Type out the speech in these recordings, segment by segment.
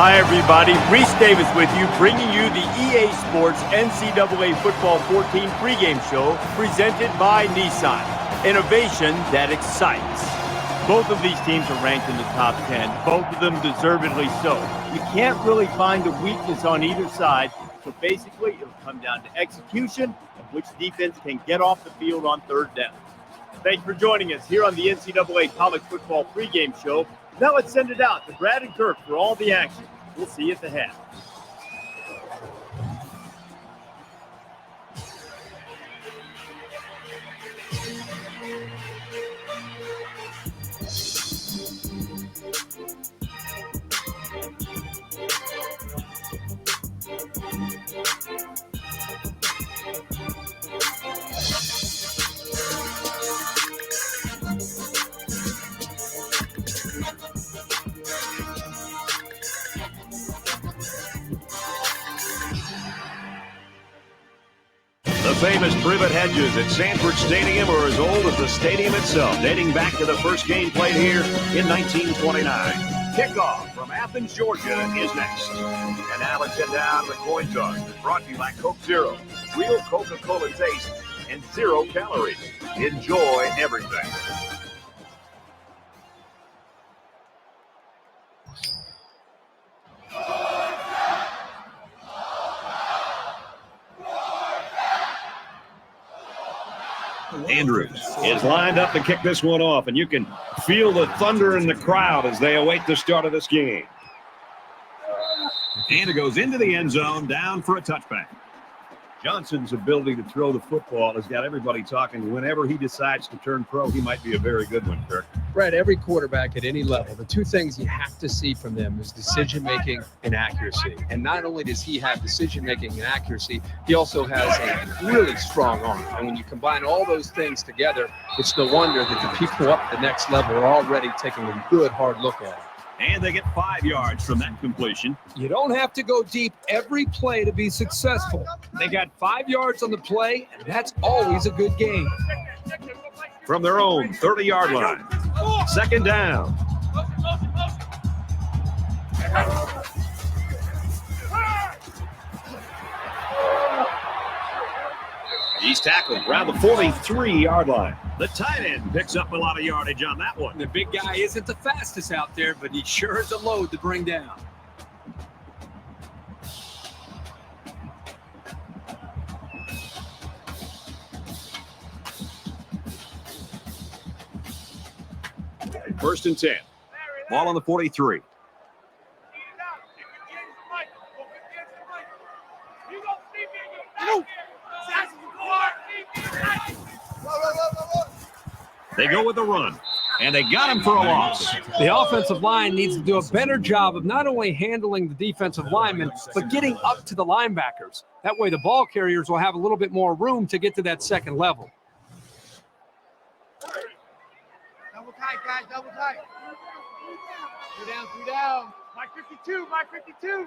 Hi, everybody. Reese Davis with you, bringing you the EA Sports NCAA Football 14 pregame show presented by Nissan. Innovation that excites. Both of these teams are ranked in the top 10, both of them deservedly so. You can't really find a weakness on either side, so basically it'll come down to execution and which defense can get off the field on third down. Thank you for joining us here on the NCAA College Football pregame show. Now let's send it out to Brad and Kirk for all the action. We'll see you at the half. The famous privet hedges at Sanford Stadium are as old as the stadium itself, dating back to the first game played here in 1929. Kickoff from Athens, Georgia is next. And now let's head down the coin toss. Brought to you by Coke Zero. Real Coca-Cola taste and 0 calories. Enjoy everything. Andrews is lined up to kick this one off, and you can feel the thunder in the crowd as they await the start of this game. And it goes into the end zone, down for a touchback. Johnson's ability to throw the football has got everybody talking. Whenever he decides to turn pro, he might be a very good one, Kirk. Brett, every quarterback at any level, the two things you have to see from them is decision-making and accuracy. And not only does he have decision-making and accuracy, he also has a really strong arm. And when you combine all those things together, it's no wonder that the people up the next level are already taking a good, hard look at it. And they get 5 yards from that completion. You don't have to go deep every play to be successful. They got 5 yards on the play, and that's always a good game. From their own 30-yard line. Second down. He's tackled around the 43-yard line. The tight end picks up a lot of yardage on that one. The big guy isn't the fastest out there, but he sure is a load to bring down. First and 10. Ball on the 43. They go with the run, and they got him for a loss. The offensive line needs to do a better job of not only handling the defensive linemen, but getting up to the linebackers. That way the ball carriers will have a little bit more room to get to that second level. Double tight, guys, double tight. 3 down. Mike 52, Mike 52.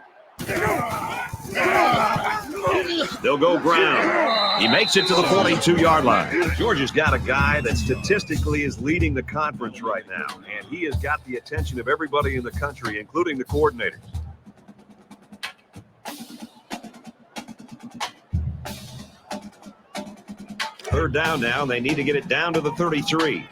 They'll go ground. He makes it to the 42-yard line. Georgia's got a guy that statistically is leading the conference right now, and he has got the attention of everybody in the country, including the coordinators. Third down now. They need to get it down to the 33.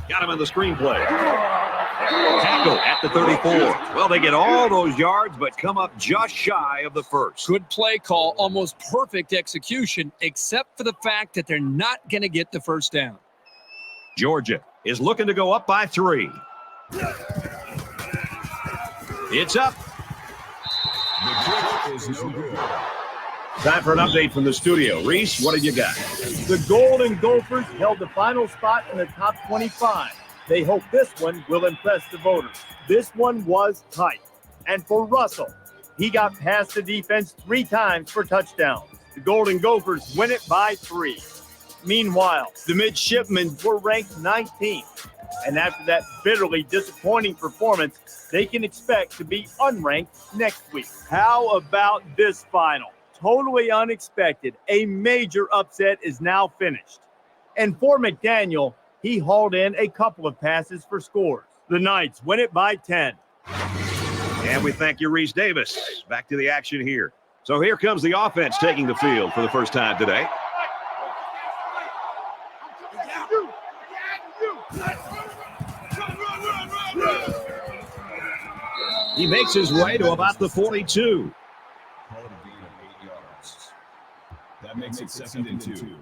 Got him in the screenplay. Tackle at the 34. Well, they get all those yards, but come up just shy of the first. Good play call, almost perfect execution, except for the fact that they're not going to get the first down. Georgia is looking to go up by 3. It's up. The kick is no good. Time for an update from the studio. Reese, what have you got? The Golden Gophers held the final spot in the top 25. They hope this one will impress the voters. This one was tight. And for Russell, he got past the defense 3 times for touchdowns. The Golden Gophers win it by 3. Meanwhile, the midshipmen were ranked 19th. And after that bitterly disappointing performance, they can expect to be unranked next week. How about this final? totally unexpected, a major upset is now finished. And for McDaniel, he hauled in a couple of passes for scores. The Knights win it by 10. And we thank you, Reese Davis. Back to the action here. So here comes the offense taking the field for the first time today. He makes his way to about the 42. That makes it 2nd and 2.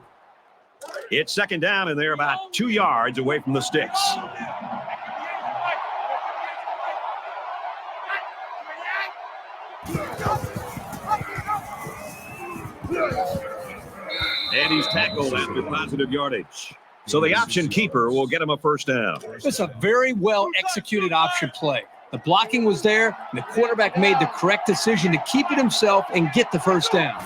It's 2nd down, and they're about 2 yards away from the sticks. And he's tackled after positive yardage. So the option keeper will get him a first down. It's a very well executed option play. The blocking was there, and the quarterback made the correct decision to keep it himself and get the first down.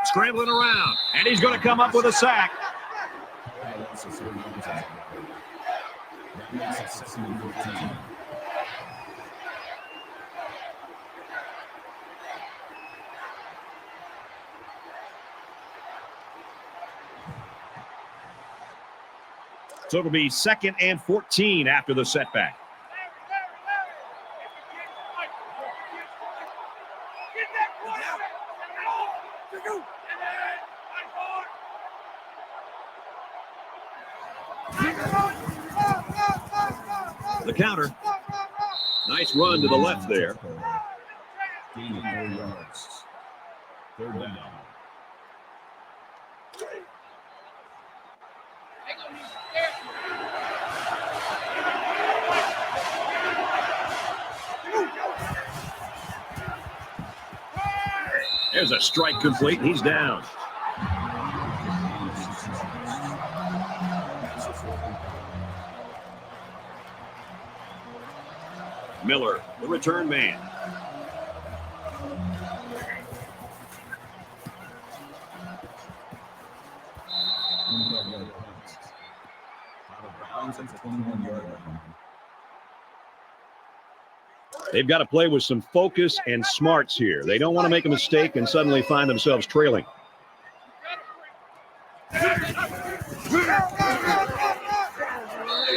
Scrambling around, and he's going to come up with a sack. That makes it 2nd and 15. So it'll be 2nd and 14 after the setback. The counter. Nice run to the left there. Gaining 4 yards. 3rd down. There's a strike complete. He's down. Miller, the return man. They've got to play with some focus and smarts here. They don't want to make a mistake and suddenly find themselves trailing.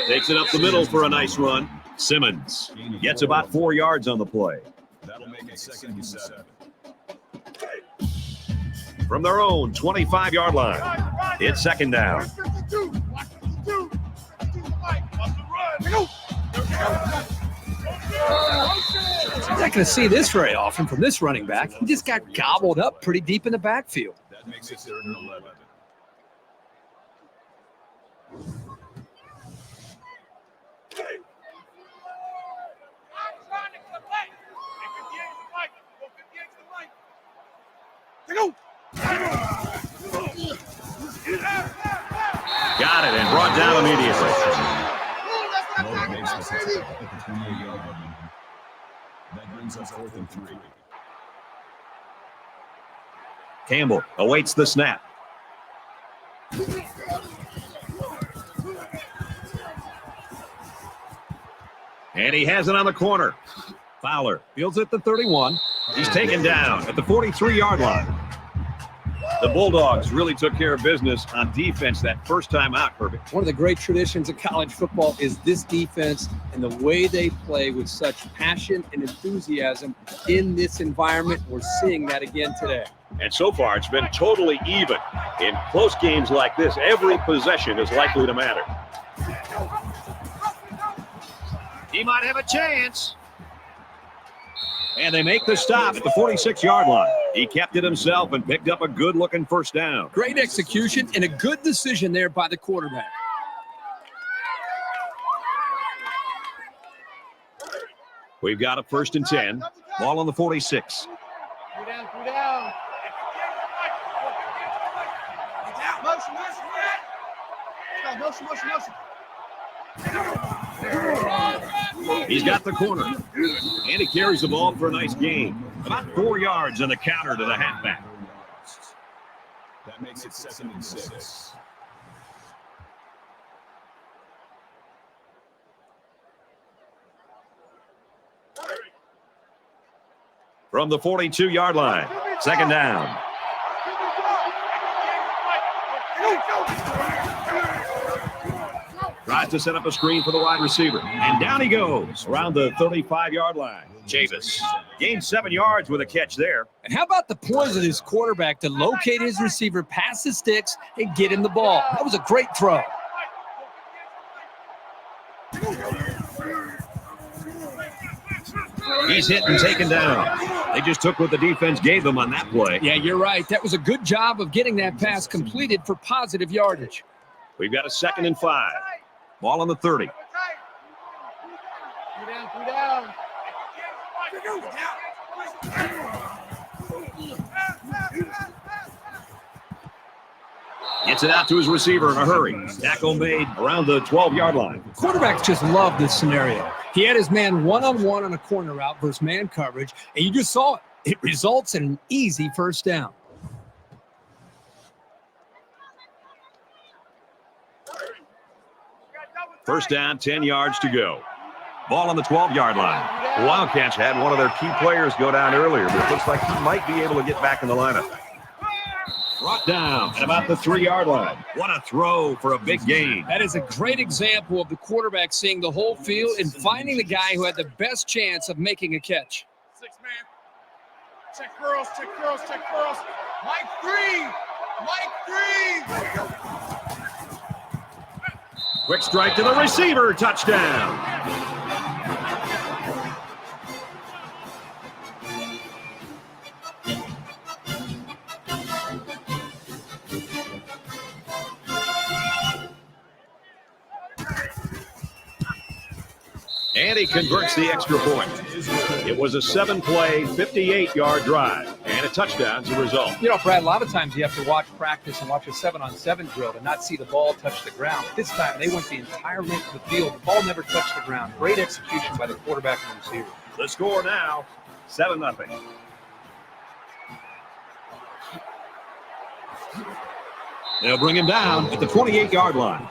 Takes it up the middle for a nice run. Simmons gets about 4 yards on the play. That'll make it 2nd and 7. From their own 25-yard line, it's 2nd down. You're not going to see this very often from this running back. He just got gobbled up pretty deep in the backfield. That makes it 3rd and 11. Got it and brought down immediately. That brings us 4th and 3. Campbell awaits the snap. And he has it on the corner. Fowler fields at the 31. He's taken down at the 43-yard line. The Bulldogs really took care of business on defense that first time out, Herbie. One of the great traditions of college football is this defense and the way they play with such passion and enthusiasm in this environment. We're seeing that again today. And so far, it's been totally even. In close games like this, every possession is likely to matter. He might have a chance. And they make the stop at the 46-yard line. He kept it himself and picked up a good-looking first down. Great execution and a good decision there by the quarterback. We've got a 1st and 10. Ball on the 46. 3 down. Motion. He's got the corner. And he carries the ball for a nice gain. About 4 yards on the counter to the halfback. That makes it 2nd and 6. from the 42-yard line. Second down. Tries to set up a screen for the wide receiver. And down he goes around the 35-yard line. Chavis gained 7 yards with a catch there. And how about the poise of this quarterback to locate his receiver, pass the sticks, and get him the ball? That was a great throw. He's hit and taken down. They just took what the defense gave them on that play. Yeah, you're right. That was a good job of getting that pass completed for positive yardage. We've got a 2nd and 5. Ball on the 30. Three down. Gets it out to his receiver in a hurry. Tackle made around the 12-yard line. Quarterbacks just love this scenario. He had his man one-on-one on a corner route versus man coverage, and you just saw it. It results in an easy first down. First down, 10 yards to go. Ball on the 12-yard line. The Wildcats had one of their key players go down earlier, but it looks like he might be able to get back in the lineup. Brought down at about the 3-yard line. What a throw for a big gain. That is a great example of the quarterback seeing the whole field and finding the guy who had the best chance of making a catch. 6 man. Check curls, check curls, check curls. Mike 3. Mike 3. Quick strike to the receiver. Touchdown. And he converts the extra point. It was a 7-play, 58-yard drive, and a touchdown as a result. You know, Brad, a lot of times you have to watch practice and watch a 7-on-7 drill to not see the ball touch the ground. This time, they went the entire length of the field. The ball never touched the ground. Great execution by the quarterback and receiver. The score now, 7-0. They'll bring him down at the 28-yard line.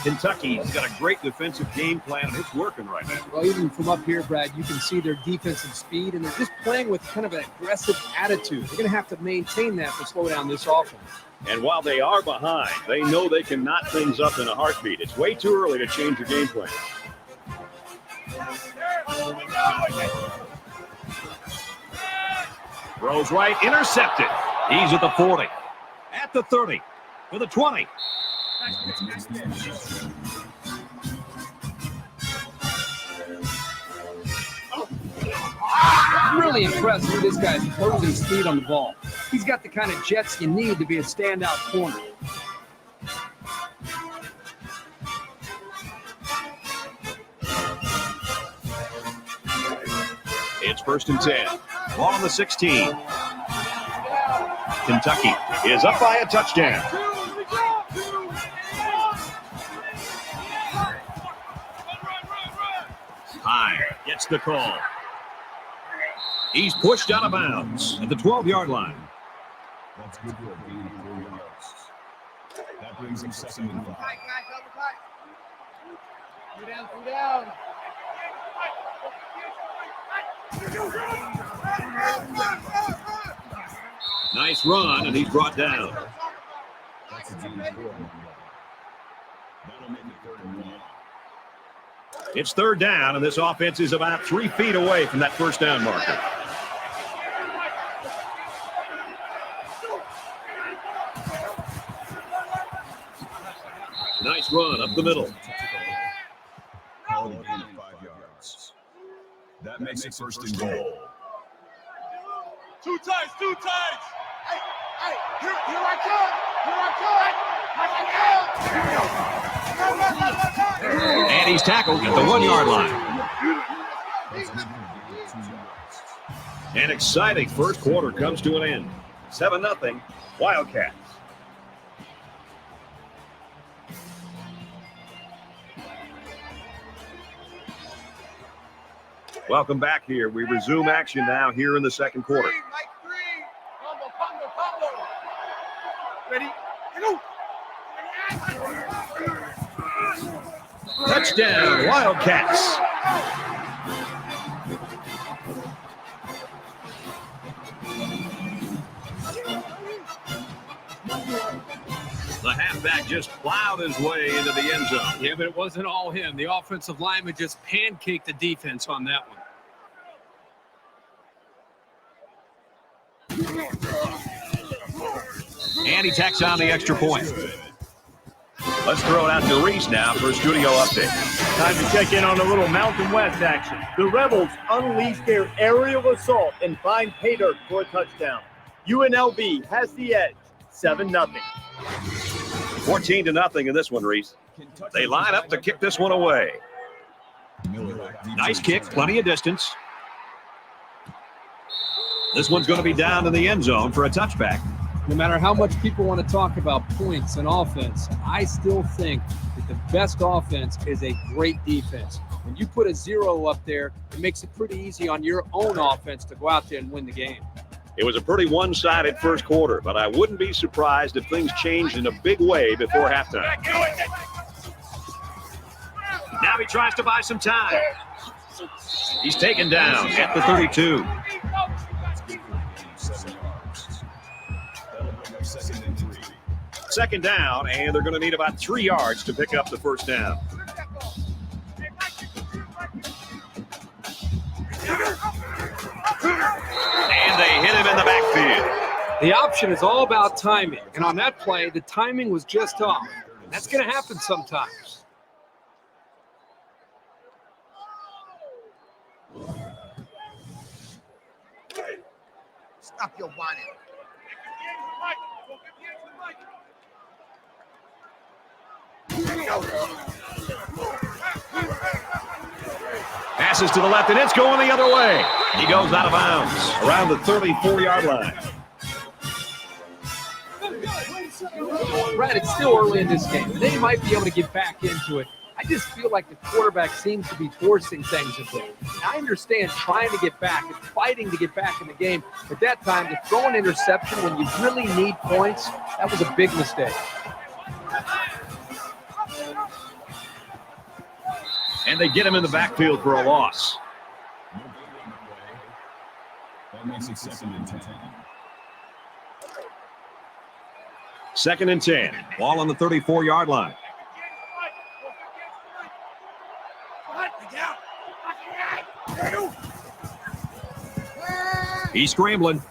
Kentucky's got a great defensive game plan, and it's working right now. Well, even from up here, Brad, you can see their defensive speed, and they're just playing with kind of an aggressive attitude. They're going to have to maintain that to slow down this offense. And while they are behind, they know they can knot things up in a heartbeat. It's way too early to change your game plan. Throws right, intercepted. He's at the 40, at the 30, to the 20. I'm really impressed with this guy's opposing speed on the ball. He's got the kind of jets you need to be a standout corner. It's 1st and 10. Ball on the 16. Kentucky is up by a touchdown. High gets the call. He's pushed out of bounds at the 12-yard line. That's good for a gain of 4 yards. That brings him 2nd and 5. Three down. Nice run, and he's brought down. That's a gain of 4 yards. That'll make it 3rd and 1. It's 3rd down, and this offense is about 3 feet away from that first down marker. Nice run up the middle. Call it a gain of 5 yards. That makes it 1st and goal. Two tights. Hey, here I come. And he's tackled at the 1-yard line. An exciting first quarter comes to an end. 7-0, Wildcats. Welcome back here. We resume action now here in the second quarter. Mike 3. Combo. Ready? Go. Touchdown, Wildcats. The halfback just plowed his way into the end zone. Yeah, but it wasn't all him. The offensive lineman just pancaked the defense on that one. And he tacks on the extra point. Let's throw it out to Reese now for a studio update. Time to check in on a little Mountain West action. The Rebels unleashed their aerial assault and find pay dirt for a touchdown. UNLV has the edge, 7-0. 14-0 in this one, Reese. They line up to kick this one away. Nice kick, plenty of distance. This one's going to be down in the end zone for a touchback. No matter how much people want to talk about points and offense, I still think that the best offense is a great defense. When you put a 0 up there, it makes it pretty easy on your own offense to go out there and win the game. It was a pretty one-sided first quarter, but I wouldn't be surprised if things changed in a big way before halftime. Now he tries to buy some time. He's taken down at the 32. Second down, and they're going to need about 3 yards to pick up the first down. And they hit him in the backfield. The option is all about timing, and on that play, the timing was just off. That's going to happen sometimes. Stop your whining. Passes to the left, and it's going the other way. He goes out of bounds around the 34-yard line. Brad, it's still early in this game. They might be able to get back into it. I just feel like the quarterback seems to be forcing things a bit. I understand trying to get back and fighting to get back in the game, but that time to throw an interception when you really need points, that was a big mistake. And they get him in the backfield for a loss. That makes it 2nd and 10. 2nd and 10. Ball on the 34-yard line. He's scrambling.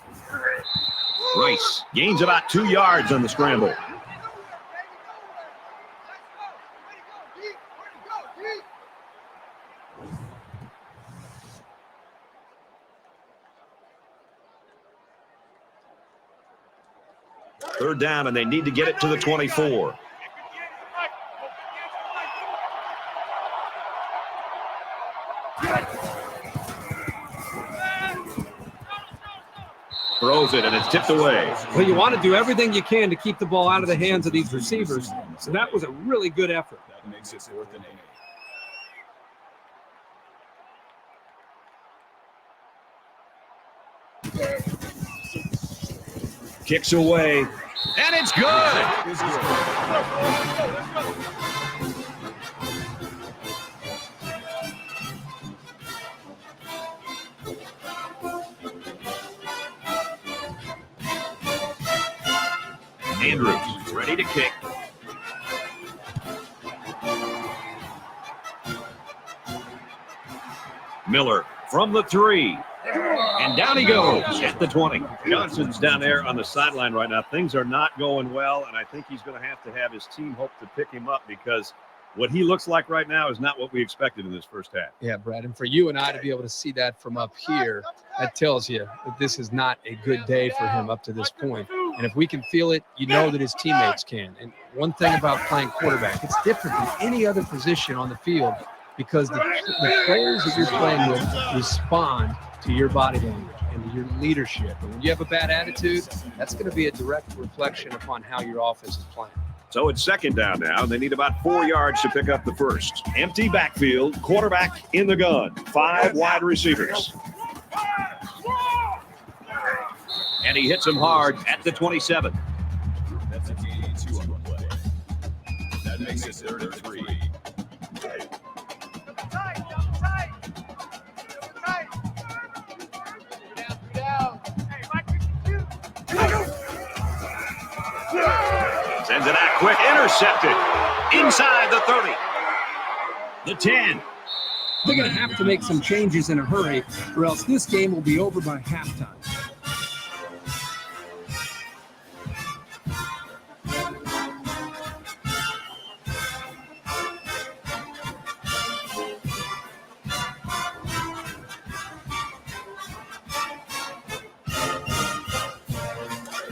Rice gains about 2 yards on the scramble. Third down, and they need to get it to the 24. Throws it, and it's tipped away. Well, you want to do everything you can to keep the ball out of the hands of these receivers, so that was a really good effort. That makes it 4th and 8. Kicks away, and it's good. Andrews ready to kick. Miller from the 3. And down he goes at the 20. Johnson's down there on the sideline right now. Things are not going well, and I think he's going to have his team hope to pick him up because what he looks like right now is not what we expected in this first half. Yeah, Brad, and for you and I to be able to see that from up here, that tells you that this is not a good day for him up to this point. And if we can feel it, you know that his teammates can. And one thing about playing quarterback, it's different than any other position on the field because the players that you're playing with respond to your body language and to your leadership. And when you have a bad attitude, that's going to be a direct reflection upon how your offense is playing. So it's 2nd down now, and they need about 4 yards to pick up the first. Empty backfield, quarterback in the gun, 5 wide receivers. And he hits him hard at the 27. That's a gain of 2 on the play. That makes it 3rd and 3. Sends it out quick. Intercepted. Inside the 30. The 10. They're going to have to make some changes in a hurry, or else this game will be over by halftime.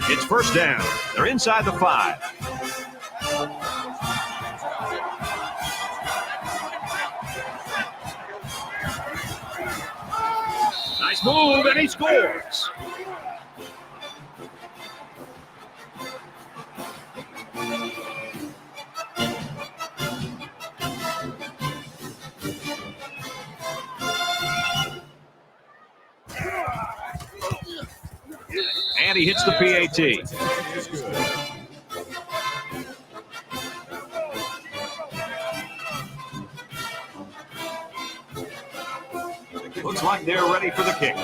It's first down. They're inside the 5. Nice move, and he scores. And he hits the PAT. Looks like they're ready for the kick.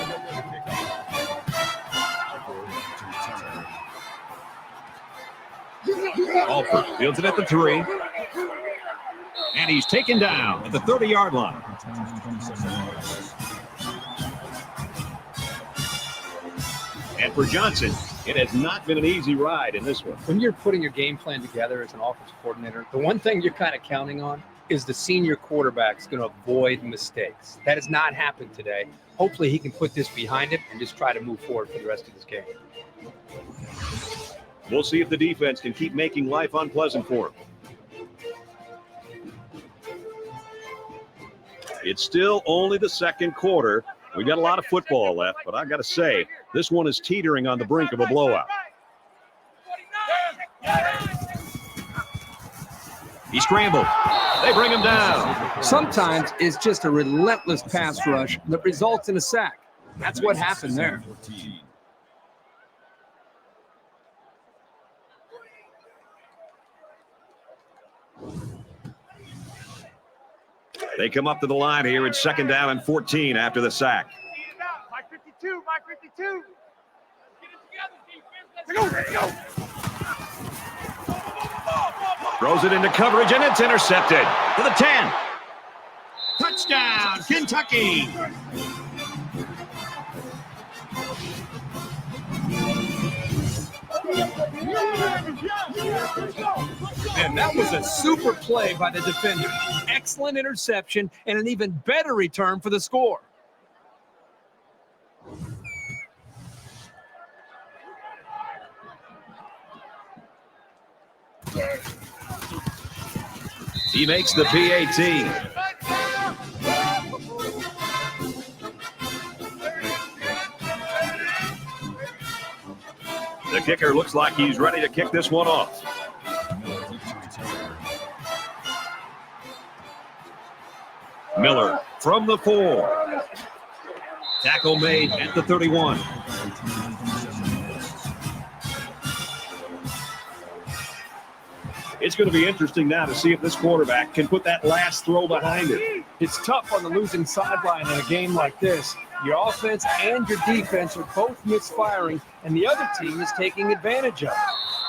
Alford fields it at the 3. And he's taken down at the 30-yard line. And for Johnson, it has not been an easy ride in this one. When you're putting your game plan together as an offensive coordinator, the one thing you're kind of counting on is the senior quarterback's going to avoid mistakes. That has not happened today. Hopefully he can put this behind him and just try to move forward for the rest of this game. We'll see if the defense can keep making life unpleasant for him. It's still only the second quarter. We got a lot of football left, but I got to say, this one is teetering on the brink of a blowout. He scrambled. They bring him down. Sometimes it's just a relentless pass rush that results in a sack. That's what happened there. They come up to the line here. It's second down and 14 after the sack. Mike 52, Mike 52. Let's go. Throws it into coverage, and it's intercepted to the 10. Touchdown, Kentucky. And that was a super play by the defender. Excellent interception and an even better return for the score. He makes the PAT. The kicker looks like he's ready to kick this one off. Miller from the 4. Tackle made at the 31. It's going to be interesting now to see if this quarterback can put that last throw behind it. It's tough on the losing sideline in a game like this. Your offense and your defense are both misfiring, and the other team is taking advantage of it.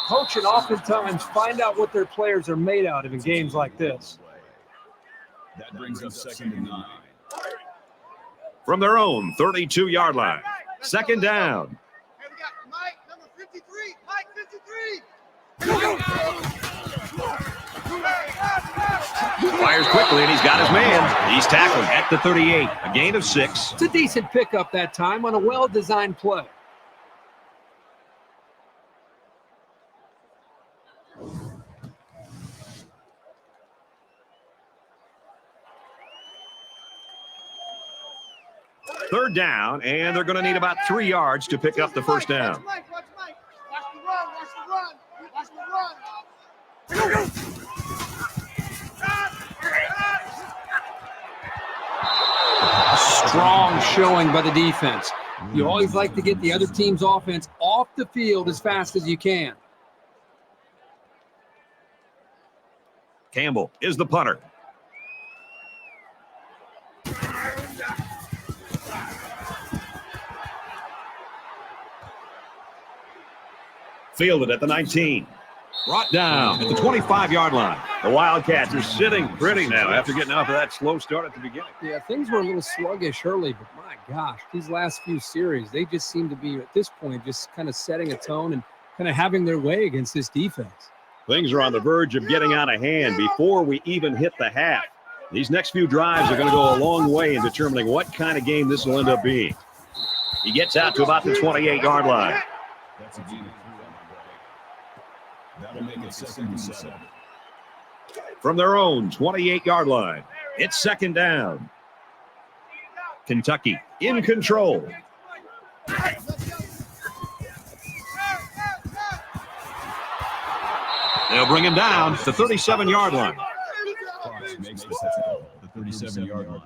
Coach and oftentimes find out what their players are made out of in games like this. That brings us second and 9. From their own 32-yard line. Second down. Hey, we got Mike, number 53. Mike 53. Fires quickly, and he's got his man. He's tackled at the 38. A gain of 6. It's a decent pickup that time on a well-designed play. Third down, and they're going to need about 3 yards to pick up the first down. Watch Mike. Watch the run. Watch the run. Watch the run. Strong showing by the defense. You always like to get the other team's offense off the field as fast as you can. Campbell is the punter. Fielded at the 19. Brought down at the 25-yard line. The Wildcats are sitting pretty now after getting off of that slow start at the beginning. Yeah, things were a little sluggish early, but my gosh, these last few series, they just seem to be, at this point, just kind of setting a tone and kind of having their way against this defense. Things are on the verge of getting out of hand before we even hit the half. These next few drives are going to go a long way in determining what kind of game this will end up being. He gets out to about the 28-yard line. That's a gain of 3 on the play. That'll make it 2nd and 7. From their own 28-yard line, it's 2nd down. Kentucky in control. They'll bring him down to the 37-yard line. Fox makes the tackle at the 37-yard line.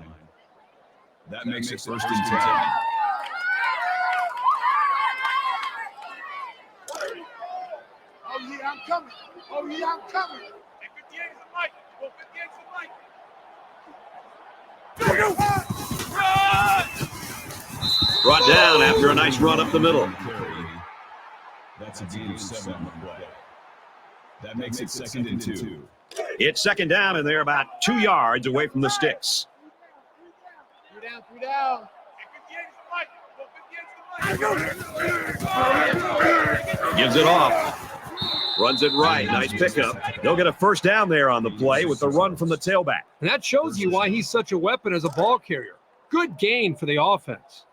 That makes it 1st and 10. Oh, yeah, I'm coming. Oh, yeah, I'm coming. Brought down after a nice run up the middle. That's a gain of 7 on the play. That makes it 2nd and 2. It's 2nd down, and they're about 2 yards away from the sticks. 3 down. Gives it off. Runs it right. Nice pickup. They'll get a 1st down there on the play with the run from the tailback. And that shows you why he's such a weapon as a ball carrier. Good gain for the offense.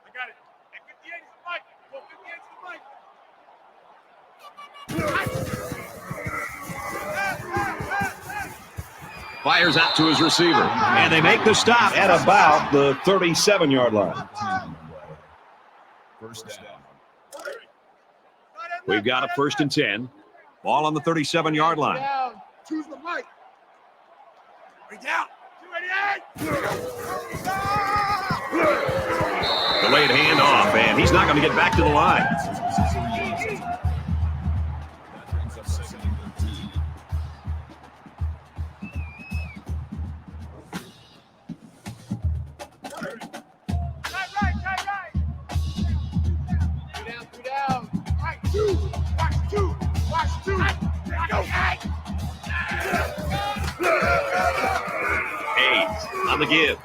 I got it. Fires out to his receiver. And they make the stop at about the 37-yard line. 1st down. We've got a 1st and 10. Ball on the 37-yard line. Choose the mic. Way down. Delayed handoff, and he's not going to get back to the line. That brings up 2nd and 13. Three down. Right, watch two. Hayes on the give.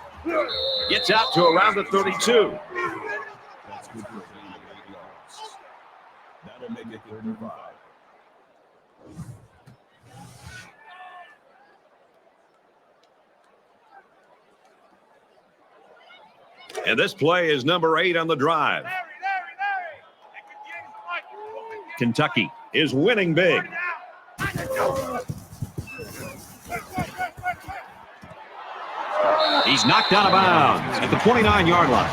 Gets out to around the 32. That's good for a gain of 8 yards. That'll make it 3rd and 5. And this play is number 8 on the drive. Kentucky is winning big. He's knocked out of bounds at the 29-yard line.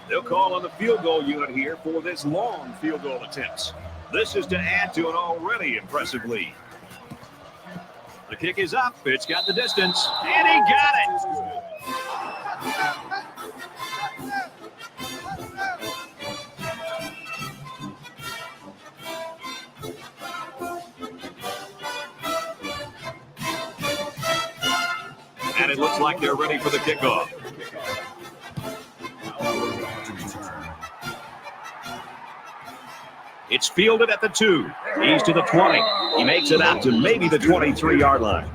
They'll call on the field goal unit here for this long field goal attempt. This is to add to an already impressive lead. The kick is up. It's got the distance. And he got it. And it looks like they're ready for the kickoff. It's fielded at the 2. He's to the 20. He makes it out to maybe the 23-yard line.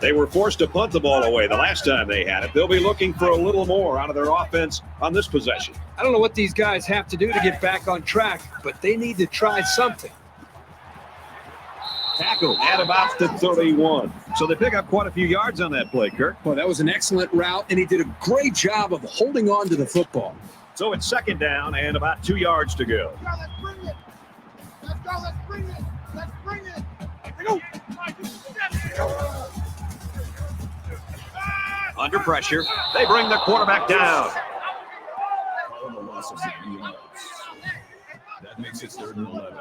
They were forced to punt the ball away the last time they had it. They'll be looking for a little more out of their offense on this possession. I don't know what these guys have to do to get back on track, but they need to try something. Tackle at about the 31. So they pick up quite a few yards on that play, Kirk. Well, that was an excellent route, and he did a great job of holding on to the football. So it's 2nd down and about 2 yards to go. Let's bring it. Let's go. Let's bring it. Let's bring it. Under pressure, they bring the quarterback down. Calling a loss of 7 yards. That makes it 3rd and 11.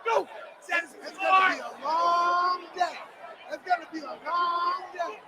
Go. It's going to be a long day. It's going to be a long day.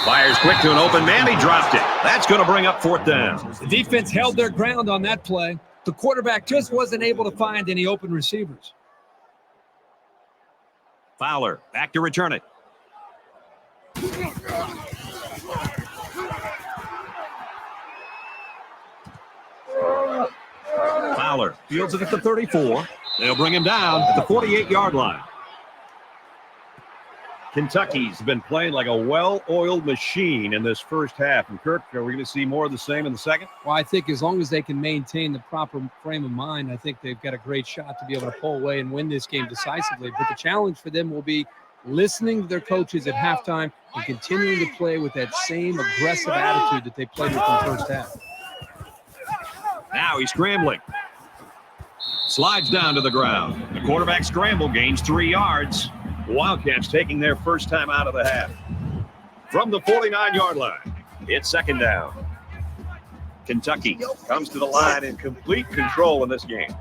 Fires quick to an open man. He dropped it. That's going to bring up 4th down. The defense held their ground on that play. The quarterback just wasn't able to find any open receivers. Fowler back to return it. Fowler fields it at the 34. They'll bring him down at the 48-yard line. Kentucky's been playing like a well-oiled machine in this first half. And Kirk, are we going to see more of the same in the second? Well, I think as long as they can maintain the proper frame of mind, I think they've got a great shot to be able to pull away and win this game decisively. But the challenge for them will be listening to their coaches at halftime and continuing to play with that same aggressive attitude that they played with in the first half. Now he's scrambling. Slides down to the ground. The quarterback scramble gains 3 yards. Wildcats taking their first time out of the half. From the 49-yard line, it's 2nd down. Kentucky comes to the line in complete control in this game.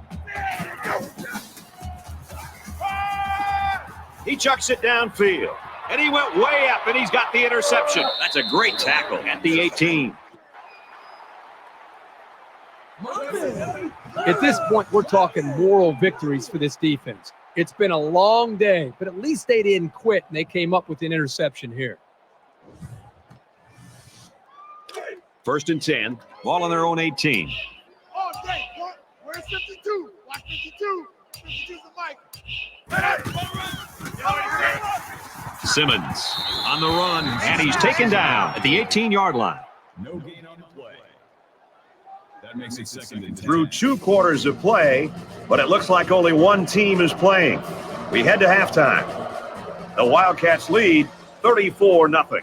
He chucks it downfield, and he went way up, and he's got the interception. That's a great tackle at the 18. At this point, we're talking moral victories for this defense. It's been a long day, but at least they didn't quit, and they came up with an interception here. 1st and 10, ball on their own 18. Oh, Dave, where's 52? Watch 52. 52's the mic. Simmons on the run, and he's taken down at the 18-yard line. No gain on the play. That makes it 2nd and 10. Through 2 quarters of play, but it looks like only one team is playing. We head to halftime. The Wildcats lead 34-0.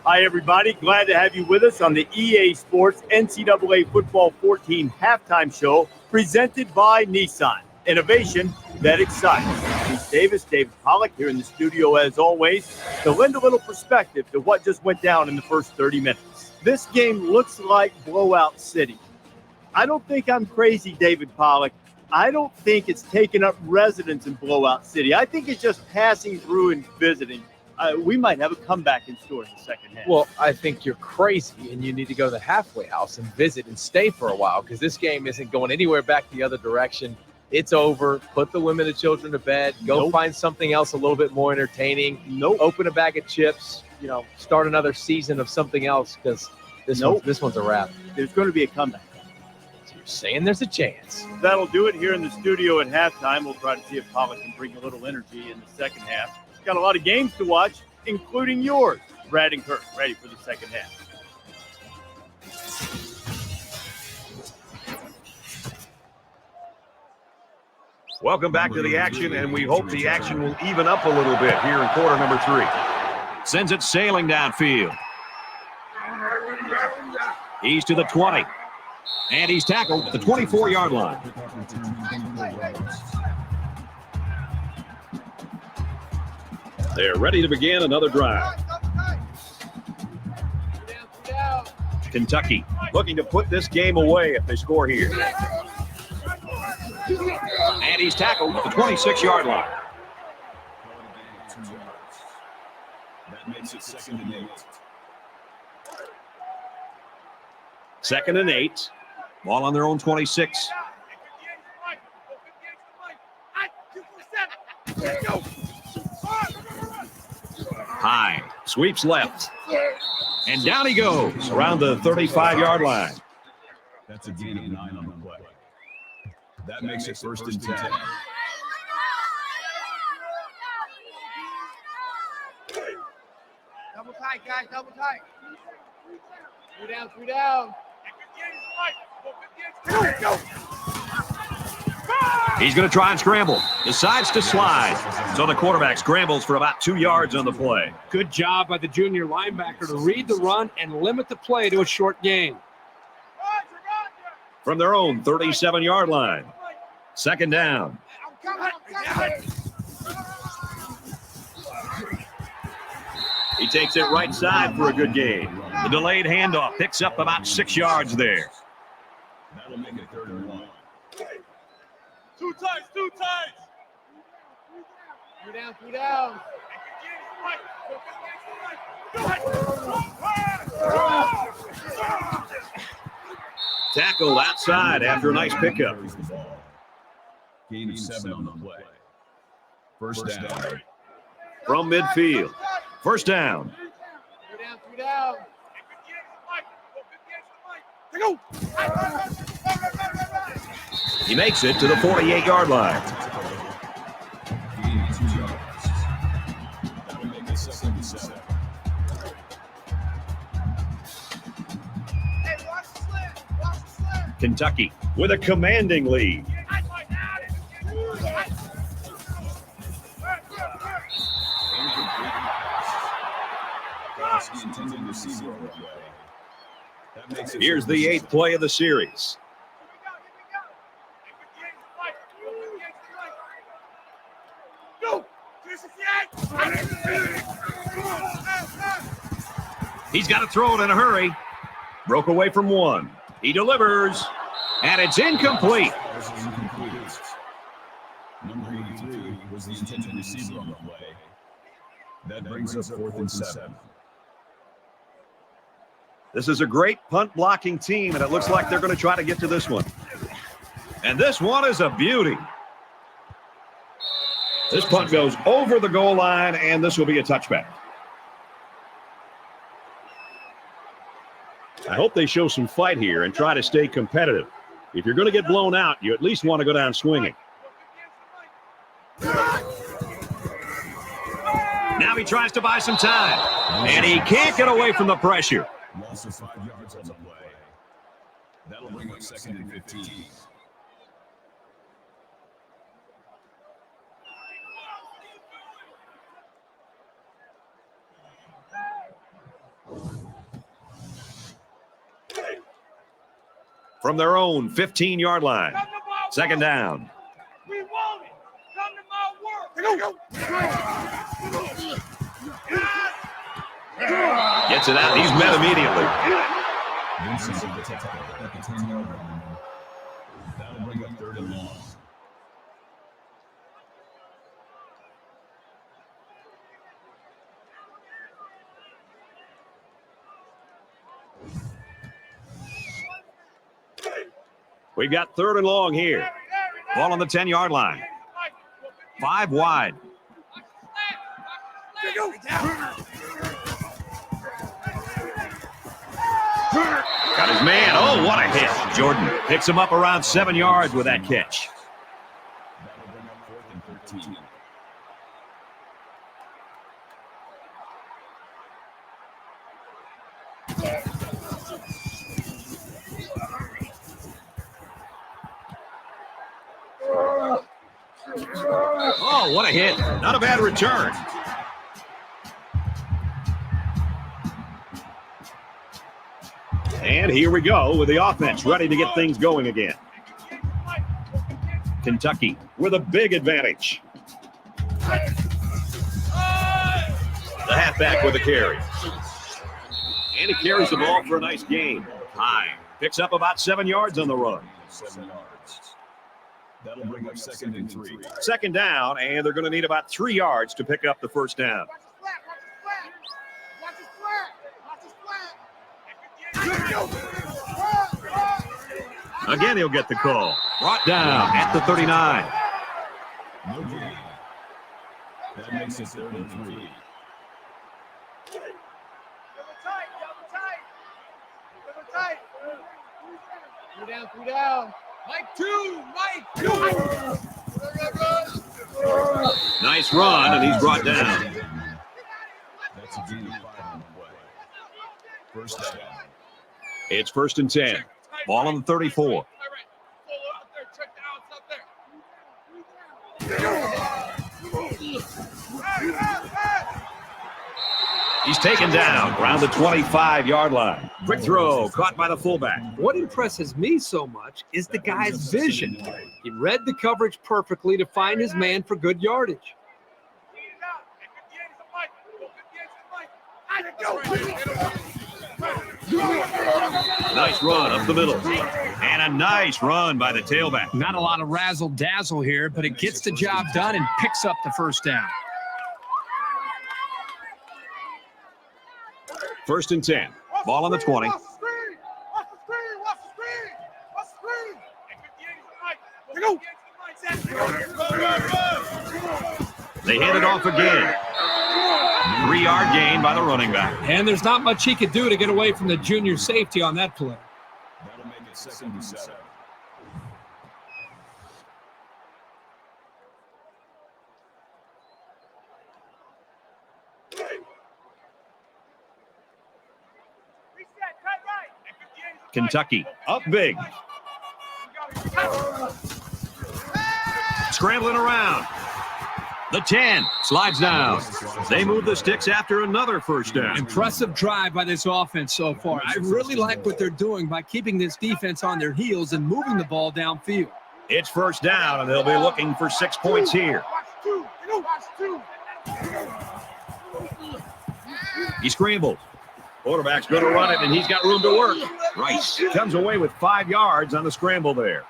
Hi, everybody. Glad to have you with us on the EA Sports NCAA Football 14 halftime show presented by Nissan. Innovation that excites. Reese Davis, David Pollack here in the studio as always to lend a little perspective to what just went down in the first 30 minutes. This game looks like blowout city. I don't think I'm crazy, David Pollack. I don't think it's taking up residence in blowout city. I think it's just passing through and visiting. We might have a comeback in store in the second half. Well, I think you're crazy, and you need to go to the halfway house and visit and stay for a while because this game isn't going anywhere back the other direction. It's over. Put the women and children to bed. Go find something else a little bit more entertaining. Open a bag of chips. Start another season of something else because this one's a wrap. There's going to be a comeback. So you're saying there's a chance. That'll do it here in the studio at halftime. We'll try to see if Pollack can bring a little energy in the second half. Got a lot of games to watch, including yours. Brad and Kirk ready for the second half. Welcome back to the action, and we hope the action will even up a little bit here in quarter number 3. Sends it sailing downfield. He's to the 20. And he's tackled at the 24-yard line. They're ready to begin another drive. Kentucky looking to put this game away if they score here. And he's tackled at the 26-yard line. That makes it 2nd and 8. 2nd and 8. Ball on their own 26. High. Sweeps left. And down he goes around the 35-yard line. That's a gain of 9 on the play. That makes it 1st and 10. Double tight, guys, double tight. 3 down. He's going to try and scramble. Decides to slide. So the quarterback scrambles for about 2 yards on the play. Good job by the junior linebacker to read the run and limit the play to a short gain. From their own 37-yard line. 2nd down. He takes it right side for a good gain. The delayed handoff picks up about 6 yards there. That'll make it 3rd and 1. Two tights. Three down. Tackled outside after a nice pickup. Gain of 7 on the play. First down. From midfield. First down. Three down. He makes it to the 48-yard line. Gain of 2 yards. That'll make it 2nd and 7. Kentucky with a commanding lead. The intended receiver on the play. That makes it Here's the 8th play of the series. He's got to throw it in a hurry. Broke away from one. He delivers, and it's incomplete. This is incomplete. Number 83 was the intended receiver on the play. That brings us 4th and 7. This is a great punt blocking team, and it looks like they're going to try to get to this one. And this one is a beauty. This punt goes over the goal line, and this will be a touchback. I hope they show some fight here and try to stay competitive. If you're going to get blown out, you at least want to go down swinging. Now he tries to buy some time, and he can't get away from the pressure. Loss of 5 yards on the play. That'll bring up 2nd and 15. From their own 15-yard line. 2nd down. We want it. Come to my work. Gets it out. He's met immediately. Vincent at the 10-yard line. That'll bring up 3rd and long. We've got 3rd and long here. Ball on the 10-yard line. 5 wide. Got his man. Oh, what a hit. Jordan picks him up around 7 yards with that catch. That'll bring up 4th and 13. Oh, what a hit. Not a bad return. And here we go with the offense ready to get things going again. Kentucky with a big advantage. The halfback with a carry. And he carries the ball for a nice gain. High. Picks up about 7 yards on the run. 7 yards. That'll bring up 2nd and 3. 2nd down, and they're going to need about 3 yards to pick up the first down. Again, he'll get the call. Brought down at the 39. No gain. That makes it 3rd and 3. Three down. Mike 2. Nice run, and he's brought down. That's a gain of 5 on the play. First down. It's 1st and 10. Ball on the 34. He's taken down around the 25-yard line. Quick throw, caught by the fullback. What impresses me so much is the guy's vision. He read the coverage perfectly to find his man for good yardage. Nice run up the middle. And And a nice run by the tailback. Not a lot of razzle-dazzle here, but it gets the job done and picks up the first down. 1st and 10. Ball on the 20. They hand it off again. 3-yard gain by the running back. And there's not much he could do to get away from the junior safety on that play. That'll make it 2nd and 7. Kentucky up big. Scrambling around. The 10 slides down. They move the sticks after another first down. Impressive drive by this offense so far. I really like what they're doing by keeping this defense on their heels and moving the ball downfield. It's first down, and they'll be looking for 6 points here. He scrambles. Quarterback's going to run it, and he's got room to work. Rice comes away with 5 yards on the scramble there.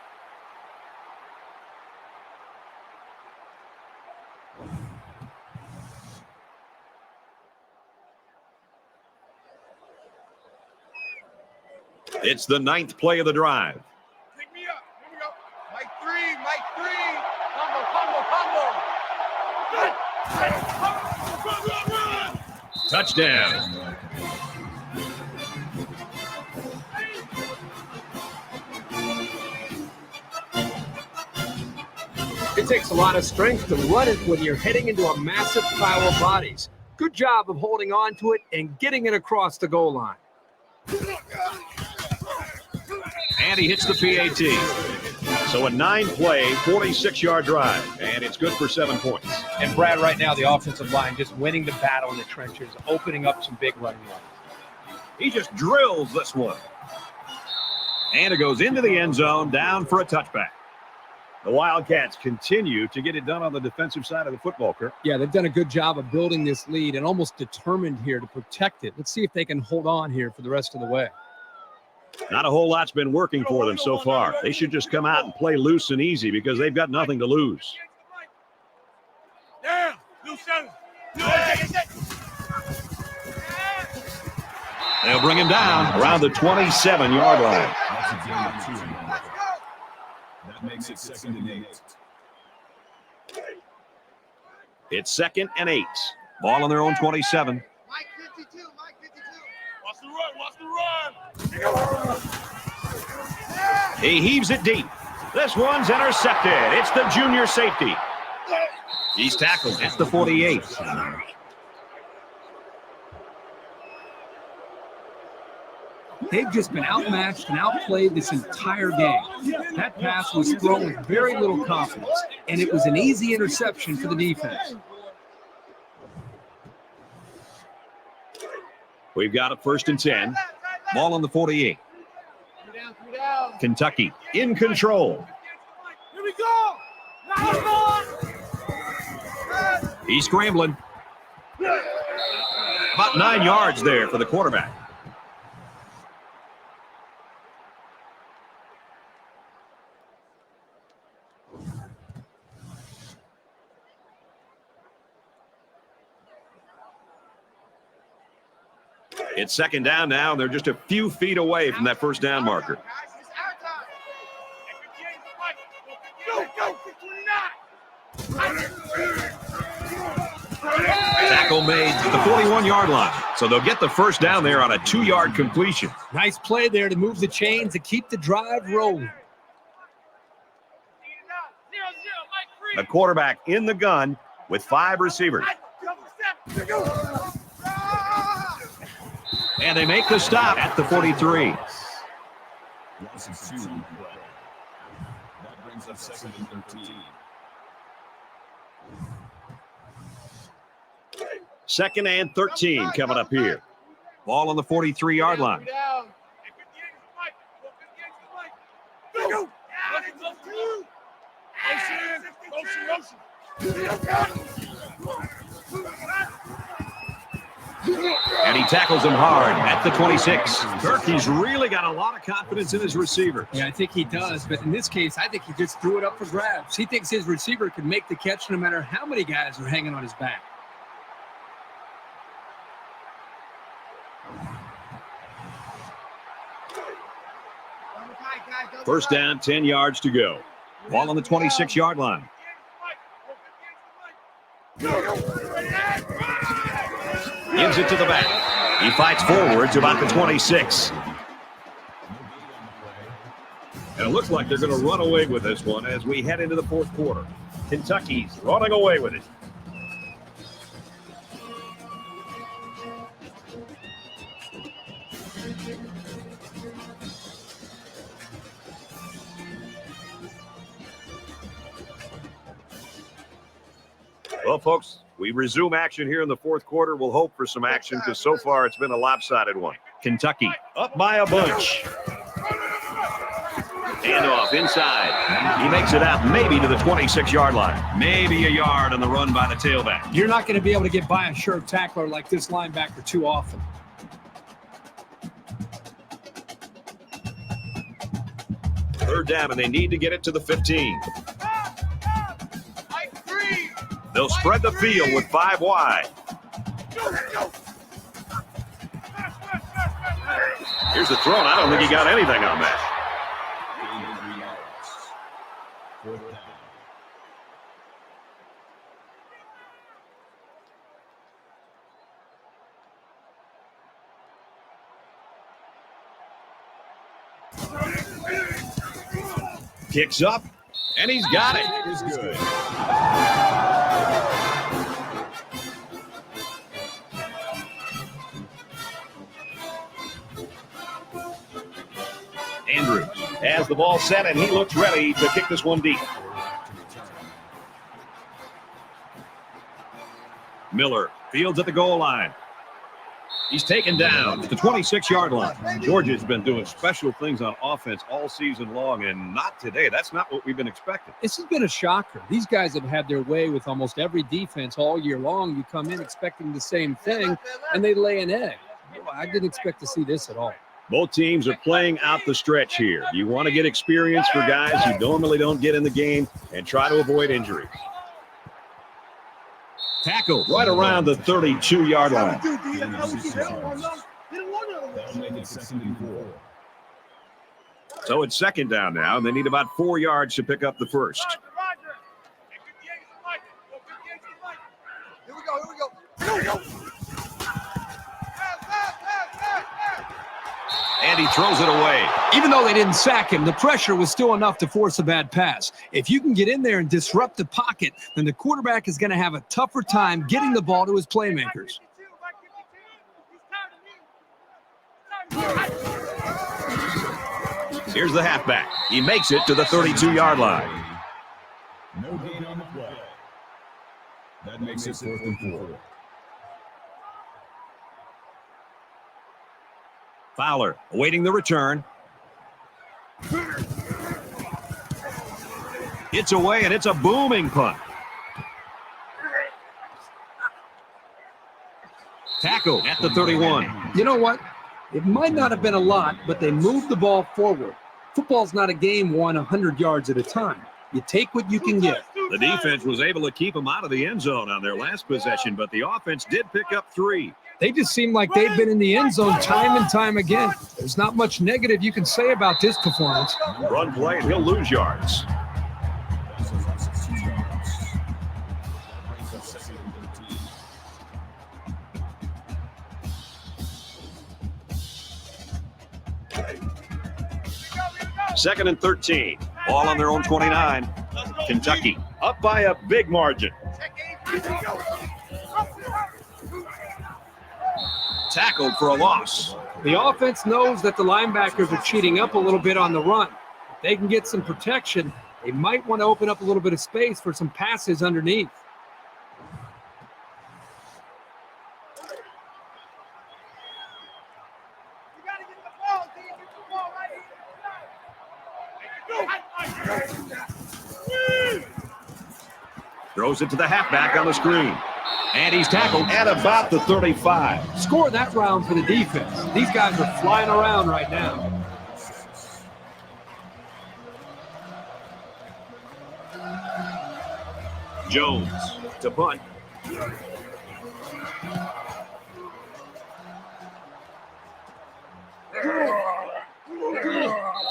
It's the 9th play of the drive. Pick me up. Here we go. Mike 3. Combo. Touchdown. It takes a lot of strength to run it when you're heading into a massive pile of bodies. Good job of holding on to it and getting it across the goal line. And he hits the PAT. So a 9-play, 46-yard drive, and it's good for 7 points. And Brad, right now, the offensive line just winning the battle in the trenches, opening up some big running lanes. He just drills this one. And it goes into the end zone, down for a touchback. The Wildcats continue to get it done on the defensive side of the football, Kirk. Yeah, they've done a good job of building this lead and almost determined here to protect it. Let's see if they can hold on here for the rest of the way. Not a whole lot's been working for them so far. They should just come out and play loose and easy because they've got nothing to lose. Down. Loose center. They'll bring him down around the 27-yard line. That's a gain of 2. That makes it 2nd and 8. It's 2nd and 8. Ball on their own 27. Mike 52. Watch the run. He heaves it deep. This one's intercepted. It's the junior safety. He's tackled at the 48. They've just been outmatched and outplayed this entire game. That pass was thrown with very little confidence, and it was an easy interception for the defense. We've got a 1st and 10. Ball on the 48. Kentucky in control. Here we go. He's scrambling. About 9 yards there for the quarterback. It's 2nd down now, and they're just a few feet away from that first down marker. Tackle made to the 41-yard line. So they'll get the first down there on a 2-yard completion. Nice play there to move the chains and keep the drive rolling. The quarterback in the gun with 5 receivers. And they make the stop at the 43. Loss of 2 on the play. That brings up 2nd and 13. 2nd and 13 coming up here. Ball on the 43-yard line. And he tackles him hard at the 26. Kirk, he's really got a lot of confidence in his receiver. Yeah, I think he does. But in this case, I think he just threw it up for grabs. He thinks his receiver can make the catch no matter how many guys are hanging on his back. First down, 10 yards to go. Ball on the 26-yard line. Gives it to the back. He fights forward to about the 26. And it looks like they're going to run away with this one as we head into the fourth quarter. Kentucky's running away with it. Well, folks, we resume action here in the fourth quarter. We'll hope for some action because so far it's been a lopsided one. Kentucky up by a bunch. Handoff inside. He makes it out maybe to the 26-yard line. Maybe a yard on the run by the tailback. You're not going to be able to get by a sure tackler like this linebacker too often. Third down, and they need to get it to the 15. They'll spread the field with 5 wide. Here's the throw, and I don't think he got anything on that. Kicks up, and he's got it. Is good. Andrews has the ball set, and he looks ready to kick this one deep. Miller fields at the goal line. He's taken down at the 26-yard line. Georgia's been doing special things on offense all season long, and not today. That's not what we've been expecting. This has been a shocker. These guys have had their way with almost every defense all year long. You come in expecting the same thing, and they lay an egg. I didn't expect to see this at all. Both teams are playing out the stretch here. You want to get experience for guys who normally don't get in the game and try to avoid injuries. Tackle right around the 32-yard line. So it's second down now, and they need about 4 yards to pick up the first. Here we go. And he throws it away. Even though they didn't sack him, the pressure was still enough to force a bad pass. If you can get in there and disrupt the pocket, then the quarterback is going to have a tougher time getting the ball to his playmakers. Here's the halfback. He makes it to the 32-yard line. No gain on the play. That makes it 4th and 4. Fowler awaiting the return. It's away, and it's a booming punt. Tackle at the 31. You know what? It might not have been a lot, but they moved the ball forward. Football's not a game won 100 yards at a time. You take what you can get. The defense was able to keep them out of the end zone on their last possession, but the offense did pick up 3. They just seem like they've been in the end zone time and time again. There's not much negative you can say about this performance. Run play, and he'll lose yards. Second and 13. Ball on their own 29. Kentucky up by a big margin. Tackled for a loss. The offense knows that the linebackers are cheating up a little bit on the run. If they can get some protection, they might want to open up a little bit of space for some passes underneath. Throws it to the halfback on the screen. And he's tackled at about the 35. Score that round for the defense. These guys are flying around right now. Jones to punt.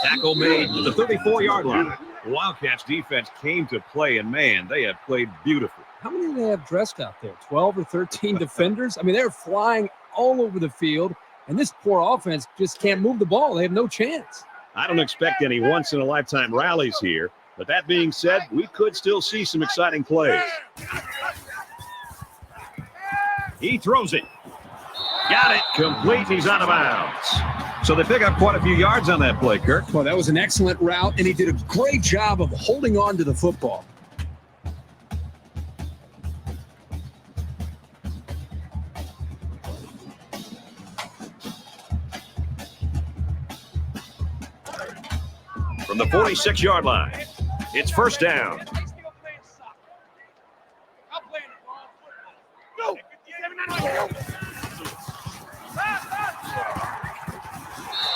Tackle made to the 34-yard line. Wildcats defense came to play, and man, they have played beautiful. How many do they have dressed out there? 12 or 13 defenders? I mean, they're flying all over the field, and this poor offense just can't move the ball. They have no chance. I don't expect any once-in-a-lifetime rallies here, but that being said, we could still see some exciting plays. He throws it. Got it. Complete. He's out of bounds. So they pick up quite a few yards on that play, Kirk. Well, that was an excellent route, and he did a great job of holding on to the football. From the 46-yard line, it's first down.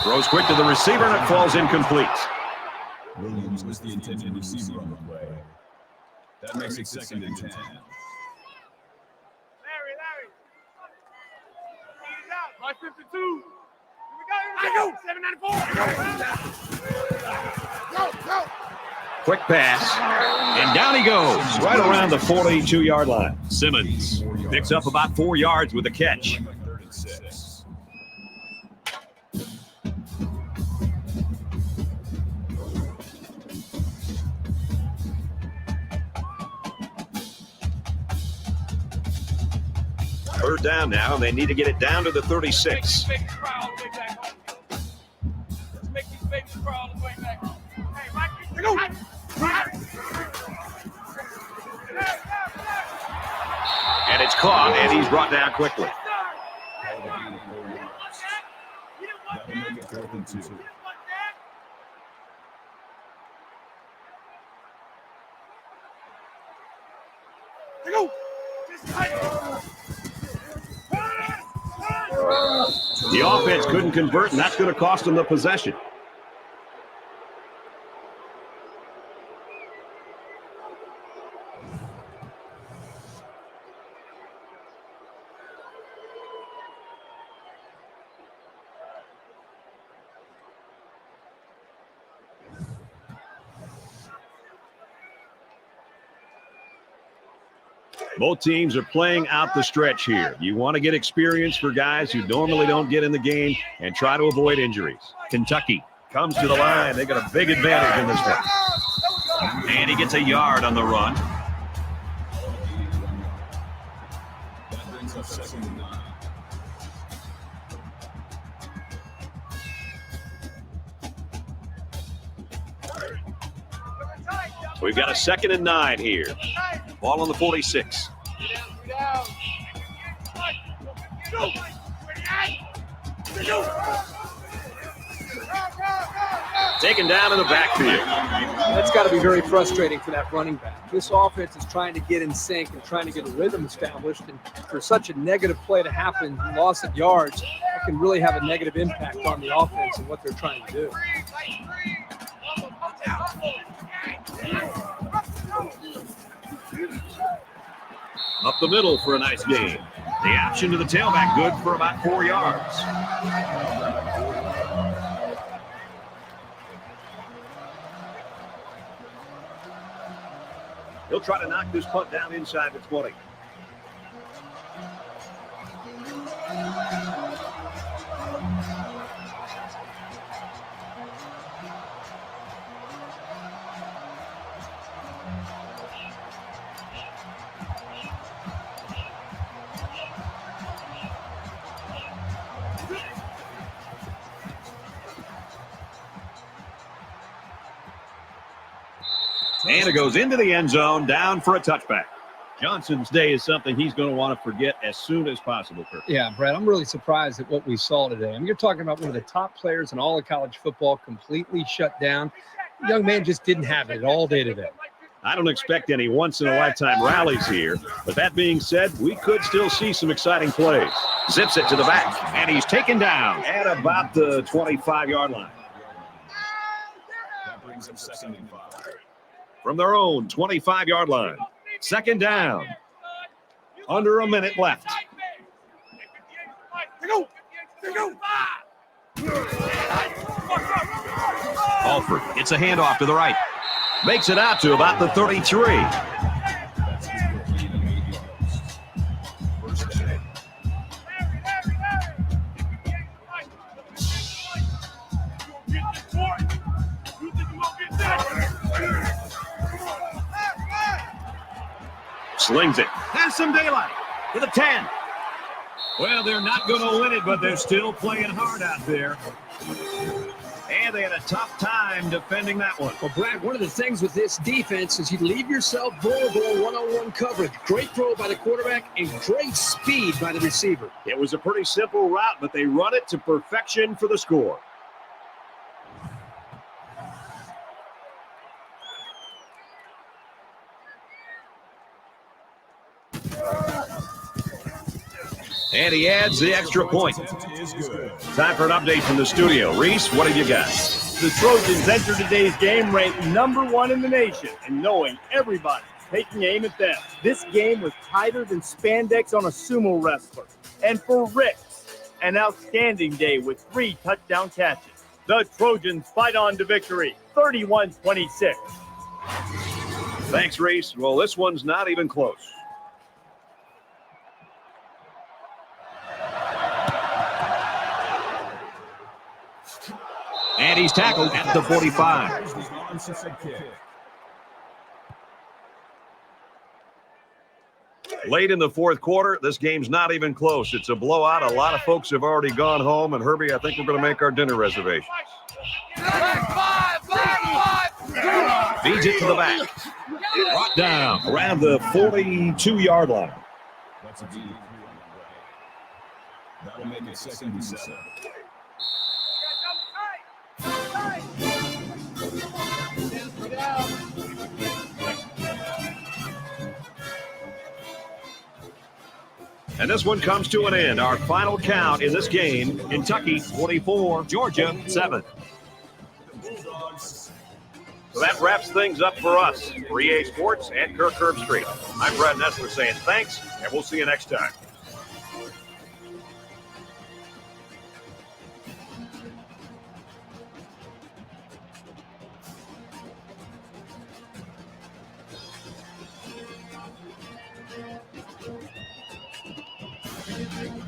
Throws quick to the receiver, and it falls incomplete. Williams was the intended receiver on the play. That makes it 2nd and 10. Larry. He's out. By 52. Here we go. 794. Go. Quick pass, and down he goes, right around the 42-yard line. Simmons picks up about 4 yards with a catch. Third down now, and they need to get it down to the 36. Let's make these babies crawl all the way back. Hey, Mike, here we go. And it's caught, and he's brought down quickly. That will make it 4th and 2. The offense couldn't convert, and that's going to cost them the possession. Both teams are playing out the stretch here. You want to get experience for guys who normally don't get in the game and try to avoid injuries. Kentucky comes to the line. They got a big advantage in this one. And he gets a yard on the run. That brings up 2nd and 9. We've got a 2nd and 9 here. Ball on the 46. Taken down in the backfield. That's got to be very frustrating for that running back. This offense is trying to get in sync and trying to get a rhythm established, and for such a negative play to happen, loss of yards, that can really have a negative impact on the offense and what they're trying to do. Up the middle for a nice gain. The option to the tailback good for about 4 yards. He'll try to knock this punt down inside the 20. And it goes into the end zone, down for a touchback. Johnson's day is something he's going to want to forget as soon as possible, Kirk. Yeah, Brad, I'm really surprised at what we saw today. I mean, you're talking about one of the top players in all of college football completely shut down. The young man just didn't have it all day today. I don't expect any once-in-a-lifetime rallies here, but that being said, we could still see some exciting plays. Zips it to the back, and he's taken down at about the 25-yard line. That brings up 2nd and 5. From their own 25-yard line. 2nd down. Under a minute left. Alford gets a handoff to the right. Makes it out to about the 33. Slings it. Has some daylight to the 10. Well, they're not going to win it, but they're still playing hard out there. And they had a tough time defending that one. Well, Brad, one of the things with this defense is you leave yourself vulnerable in one-on-one coverage. Great throw by the quarterback and great speed by the receiver. It was a pretty simple route, but they run it to perfection for the score. And he adds the extra point. Time for an update from the studio. Reese, what have you got? The Trojans enter today's game ranked #1 in the nation, and knowing everybody taking aim at them. This game was tighter than spandex on a sumo wrestler. And for Ricks, an outstanding day with 3 touchdown catches. The Trojans fight on to victory, 31-26. Thanks, Reese. Well, this one's not even close. And he's tackled at the 45. Late in the fourth quarter, this game's not even close. It's a blowout. A lot of folks have already gone home. And, Herbie, I think we're going to make our dinner reservations. Feeds it to the back. Brought down around the 42-yard line. That's a deep. That'll make it 2nd and 7. And this one comes to an end. Our final count in this game, Kentucky 24, Georgia 7. So that wraps things up for us. For EA Sports and Kirk Herbstreit. I'm Brad Nessler saying thanks, and we'll see you next time. Thank you.